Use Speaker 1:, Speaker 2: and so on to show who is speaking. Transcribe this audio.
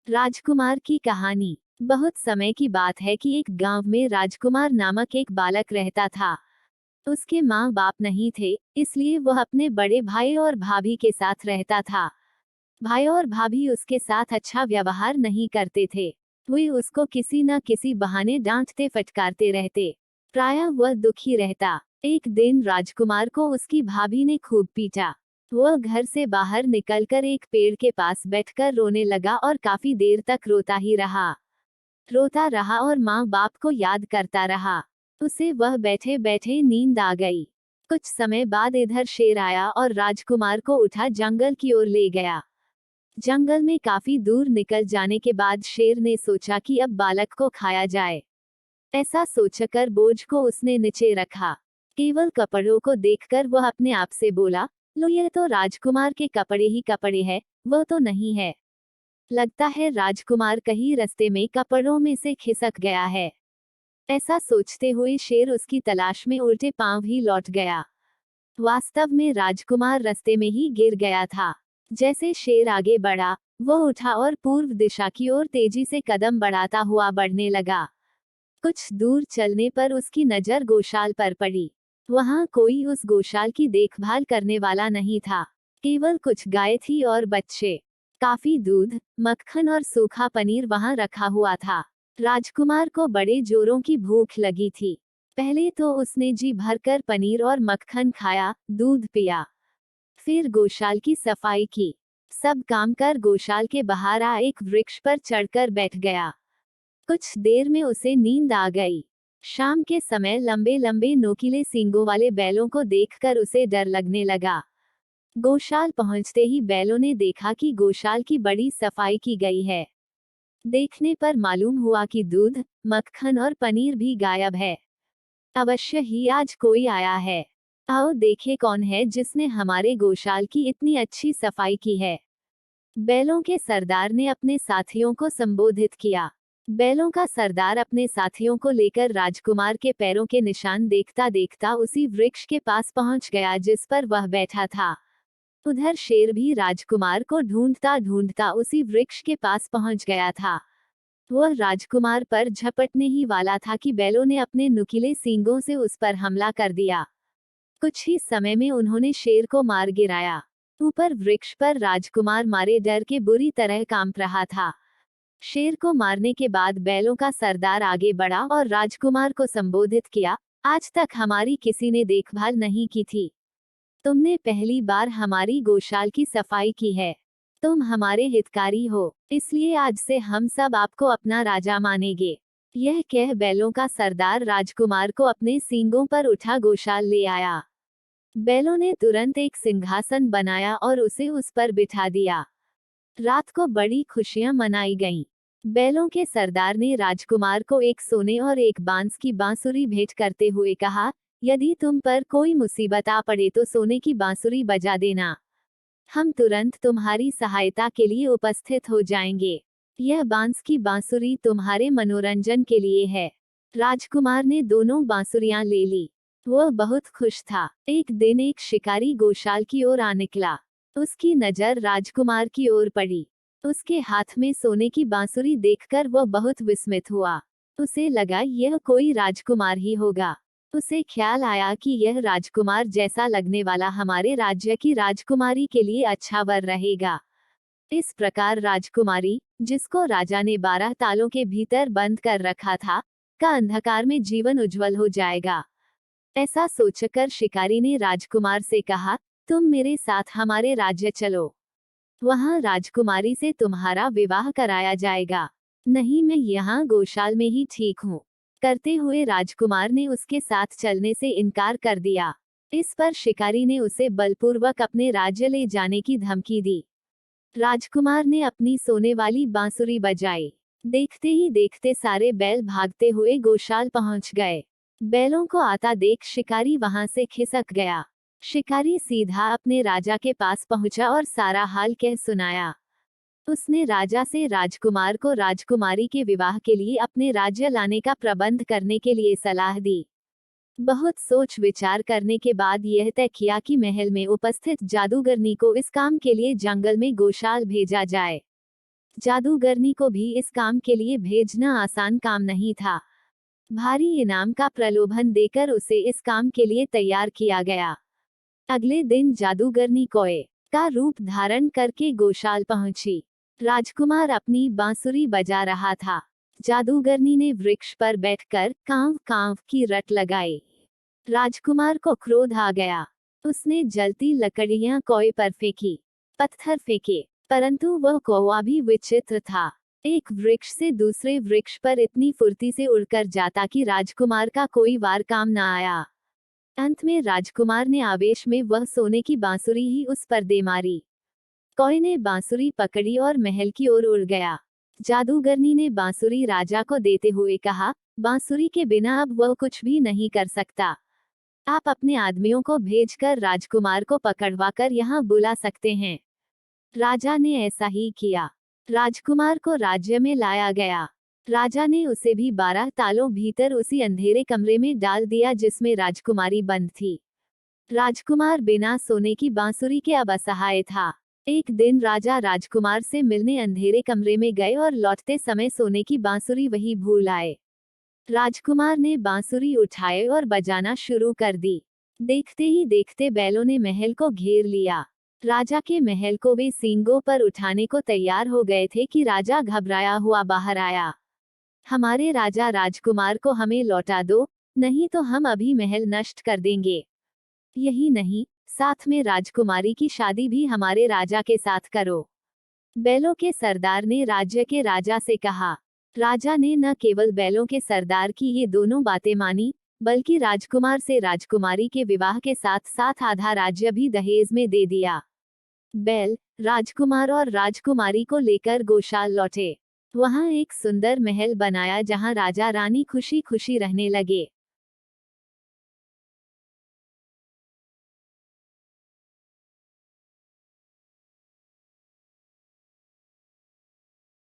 Speaker 1: राजकुमार की कहानी। बहुत समय की बात है कि एक गांव में राजकुमार नामक एक बालक रहता था। उसके माँ बाप नहीं थे, इसलिए वह अपने बड़े भाई और भाभी के साथ रहता था। भाई और भाभी उसके साथ अच्छा व्यवहार नहीं करते थे। वे उसको किसी न किसी बहाने डांटते फटकारते रहते। प्रायः वह दुखी रहता। एक दिन राजकुमार को उसकी भाभी ने खूब पीटा। वह घर से बाहर निकलकर एक पेड़ के पास बैठकर रोने लगा और काफी देर तक रोता ही रहा। रोता रहा और माँ बाप को याद करता रहा। उसे वह बैठे बैठे नींद आ गई। कुछ समय बाद इधर शेर आया और राजकुमार को उठा जंगल की ओर ले गया। जंगल में काफी दूर निकल जाने के बाद शेर ने सोचा कि अब बालक को खाया जाए। ऐसा सोचकर बोझ को उसने नीचे रखा। केवल कपड़ों को देखकर वह अपने आप से बोला, लो यह तो राजकुमार के कपड़े ही कपड़े हैं, वह तो नहीं है। लगता है राजकुमार कहीं रास्ते में कपड़ों में से खिसक गया है। ऐसा सोचते हुए शेर उसकी तलाश में उल्टे पांव ही लौट गया। वास्तव में राजकुमार रास्ते में ही गिर गया था। जैसे शेर आगे बढ़ा, वह उठा और पूर्व दिशा की ओर तेजी से कदम बढ़ाता हुआ बढ़ने लगा। कुछ दूर चलने पर उसकी नजर गौशाल पर पड़ी। वहां कोई उस गौशाल की देखभाल करने वाला नहीं था। केवल कुछ गाय थी और बच्चे। काफी दूध, मक्खन और सूखा पनीर वहां रखा हुआ था। राजकुमार को बड़े जोरों की भूख लगी थी। पहले तो उसने जी भरकर पनीर और मक्खन खाया, दूध पिया। फिर गौशाल की सफाई की। सब काम कर गौशाल के बाहर आ एक वृक्ष पर चढ़कर बैठ गया। कुछ देर में उसे नींद आ गई। शाम के समय लंबे लंबे नोकीले सींगों वाले बैलों को देखकर उसे डर लगने लगा। गौशाल पहुंचते ही बैलों ने देखा कि गौशाल की बड़ी सफाई की गई है। देखने पर मालूम हुआ कि दूध, मक्खन और पनीर भी गायब है। अवश्य ही आज कोई आया है। आओ देखे कौन है जिसने हमारे गौशाल की इतनी अच्छी सफाई की है। बैलों के सरदार ने अपने साथियों को संबोधित किया। बैलों का सरदार अपने साथियों को लेकर राजकुमार के पैरों के निशान देखता देखता उसी वृक्ष के पास पहुंच गया जिस पर वह बैठा था। उधर शेर भी राजकुमार को ढूंढता ढूंढता उसी वृक्ष के पास पहुंच गया था। वह राजकुमार पर झपटने ही वाला था कि बैलों ने अपने नुकीले सींगों से उस पर हमला कर दिया। कुछ ही समय में उन्होंने शेर को मार गिराया। ऊपर वृक्ष पर राजकुमार मारे डर के बुरी तरह कांप रहा था। शेर को मारने के बाद बैलों का सरदार आगे बढ़ा और राजकुमार को संबोधित किया, आज तक हमारी किसी ने देखभाल नहीं की थी। तुमने पहली बार हमारी गौशाल की सफाई की है। तुम हमारे हितकारी हो, इसलिए आज से हम सब आपको अपना राजा मानेंगे। यह कह बैलों का सरदार राजकुमार को अपने सींगों पर उठा गौशाल ले आया। बैलों ने तुरंत एक सिंहासन बनाया और उसे उस पर बिठा दिया। रात को बड़ी खुशियां मनाई गईं। बैलों के सरदार ने राजकुमार को एक सोने और एक बांस की बांसुरी भेंट करते हुए कहा, यदि तुम पर कोई मुसीबत आ पड़े तो सोने की बांसुरी बजा देना। हम तुरंत तुम्हारी सहायता के लिए उपस्थित हो जाएंगे। यह बांस की बांसुरी तुम्हारे मनोरंजन के लिए है। राजकुमार ने दोनों बांसुरियां ले ली। वह बहुत खुश था। एक दिन एक शिकारी गौशाल की ओर आ निकला। उसकी नजर राजकुमार की ओर पड़ी। उसके हाथ में सोने की बांसुरी देखकर वह बहुत विस्मित हुआ। उसे लगा यह कोई राजकुमार ही होगा। उसे ख्याल आया कि यह राजकुमार जैसा लगने वाला हमारे राज्य की राजकुमारी के लिए अच्छा वर रहेगा। इस प्रकार राजकुमारी, जिसको राजा ने 12 तालों के भीतर बंद कर रखा था, का अंधकार में जीवन उज्जवल हो जाएगा। ऐसा सोचकर शिकारी ने राजकुमार से कहा, तुम मेरे साथ हमारे राज्य चलो। वहां राजकुमारी से तुम्हारा विवाह कराया जाएगा। नहीं, मैं यहाँ गौशाल में ही ठीक हूँ। करते हुए राजकुमार ने उसके साथ चलने से इनकार कर दिया। इस पर शिकारी ने उसे बलपूर्वक अपने राज्य ले जाने की धमकी दी। राजकुमार ने अपनी सोने वाली बांसुरी बजाई। देखते ही देखते सारे बैल भागते हुए गौशाल पहुंच गए। बैलों को आता देख शिकारी वहां से खिसक गया। शिकारी सीधा अपने राजा के पास पहुंचा और सारा हाल कह सुनाया। उसने राजा से राजकुमार को राजकुमारी के विवाह के लिए अपने राज्य लाने का प्रबंध करने के लिए सलाह दी। बहुत सोच विचार करने के बाद यह तय किया कि महल में उपस्थित जादूगरनी को इस काम के लिए जंगल में गौशाल भेजा जाए। जादूगरनी को भी इस काम के लिए भेजना आसान काम नहीं था। भारी इनाम का प्रलोभन देकर उसे इस काम के लिए तैयार किया गया। अगले दिन जादूगरनी कोए का रूप धारण करके गौशाल पहुंची। राजकुमार अपनी बांसुरी बजा रहा था। जादूगरनी ने वृक्ष पर बैठकर कांव कांव की रट लगाई। राजकुमार को क्रोध आ गया। उसने जलती लकड़ियां कौए पर फेंकी, पत्थर फेंके, परंतु वह कौवा भी विचित्र था। एक वृक्ष से दूसरे वृक्ष पर इतनी फुर्ती से उड़कर जाता कि राजकुमार का कोई वार काम न आया। अंत में राजकुमार ने आवेश में वह सोने की बांसुरी ही उस पर दे मारी। कौए ने बांसुरी पकड़ी और महल की ओर उड़ गया। जादूगरनी ने बांसुरी राजा को देते हुए कहा, बांसुरी के बिना अब वह कुछ भी नहीं कर सकता। आप अपने आदमियों को भेजकर राजकुमार को पकड़वाकर यहाँ बुला सकते हैं। राजा ने ऐसा ही किया। राजकुमार को राज्य में लाया गया। राजा ने उसे भी 12 तालों भीतर उसी अंधेरे कमरे में डाल दिया जिसमें राजकुमारी बंद थी। राजकुमार बिना सोने की बांसुरी के अब असहाय था। एक दिन राजा राजकुमार से मिलने अंधेरे कमरे में गए और लौटते समय सोने की बांसुरी वही भूल आए। राजकुमार ने बांसुरी उठाए और बजाना शुरू कर दी। देखते ही देखते बैलों ने महल को घेर लिया। राजा के महल को वे सींगों पर उठाने को तैयार हो गए थे कि राजा घबराया हुआ बाहर आया। हमारे राजा राजकुमार को हमें लौटा दो, नहीं तो हम अभी महल नष्ट कर देंगे। यही नहीं, साथ में राजकुमारी की शादी भी हमारे राजा के साथ करो। बैलों के सरदार ने राज्य के राजा से कहा। राजा ने न केवल बैलों के सरदार की ये दोनों बातें मानी, बल्कि राजकुमार से राजकुमारी के विवाह के साथ साथ आधा राज्य भी दहेज में दे दिया। बैल राजकुमार और राजकुमारी को लेकर गौशाल लौटे। वहां एक सुंदर महल बनाया जहां राजा रानी खुशी खुशी रहने लगे।